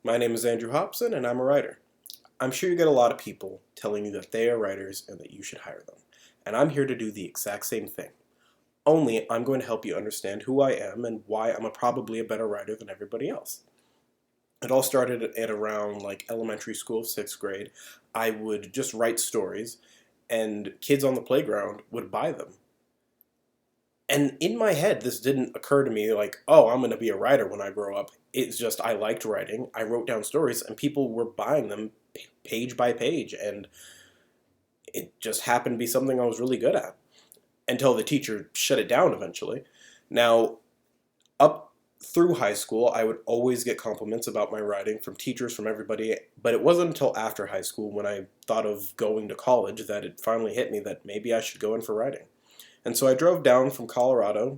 My name is Andrew Hopson, and I'm a writer. I'm sure you get a lot of people telling you that they are writers and that you should hire them. And I'm here to do the exact same thing. Only I'm going to help you understand who I am and why I'm probably a better writer than everybody else. It all started at around like elementary school, 6th grade. I would just write stories, and kids on the playground would buy them. And in my head, this didn't occur to me like, oh, I'm going to be a writer when I grow up. It's just I liked writing. I wrote down stories, and people were buying them page by page. And it just happened to be something I was really good at until the teacher shut it down eventually. Now, up through high school, I would always get compliments about my writing from teachers, from everybody. But it wasn't until after high school, when I thought of going to college, that it finally hit me that maybe I should go in for writing. And so I drove down from Colorado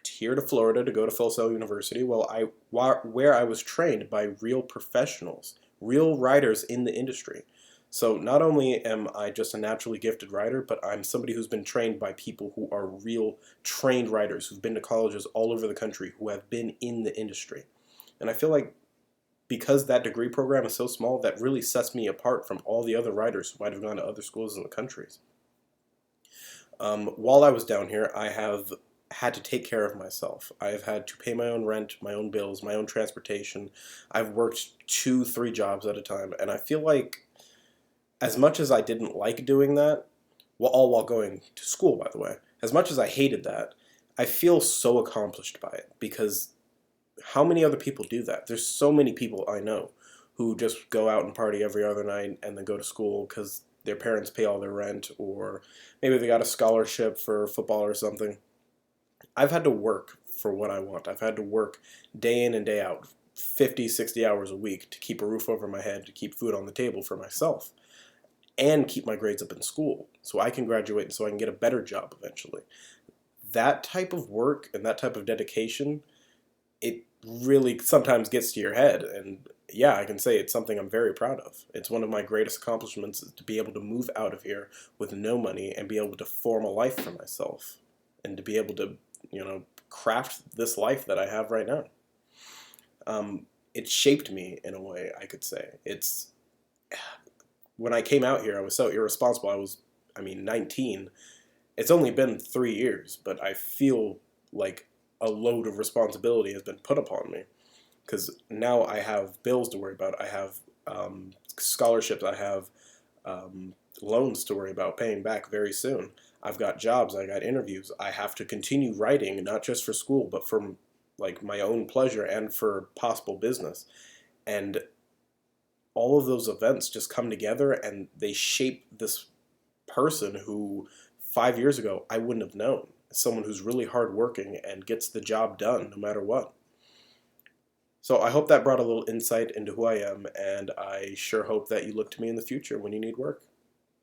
here to Florida to go to Full Sail University, where I was trained by real professionals, real writers in the industry. So not only am I just a naturally gifted writer, but I'm somebody who's been trained by people who are real trained writers, who've been to colleges all over the country, who have been in the industry. And I feel like because that degree program is so small, that really sets me apart from all the other writers who might have gone to other schools in the countries. While I was down here, I have had to take care of myself. I have had to pay my own rent, my own bills, my own transportation. I've worked two, three jobs at a time, and I feel like as much as I didn't like doing that, well, all while going to school, by the way, as much as I hated that, I feel so accomplished by it, because how many other people do that? There's so many people I know who just go out and party every other night and then go to school because their parents pay all their rent, or maybe they got a scholarship for football or something. I've had to work for what I want. I've had to work day in and day out, 50, 60 hours a week to keep a roof over my head, to keep food on the table for myself, and keep my grades up in school so I can graduate and so I can get a better job eventually. That type of work and that type of dedication, it really sometimes gets to your head. And yeah, I can say it's something I'm very proud of. It's one of my greatest accomplishments, is to be able to move out of here with no money and be able to form a life for myself, and to be able to, craft this life that I have right now. It shaped me in a way, I could say. It's When I came out here, I was so irresponsible. I mean, 19. It's only been 3 years, but I feel like a load of responsibility has been put upon me, because now I have bills to worry about. I have scholarships. I have loans to worry about paying back very soon. I've got jobs. I got interviews. I have to continue writing, not just for school, but for like my own pleasure and for possible business. And all of those events just come together, and they shape this person who 5 years ago I wouldn't have known. Someone who's really hardworking and gets the job done no matter what. So I hope that brought a little insight into who I am, and I sure hope that you look to me in the future when you need work.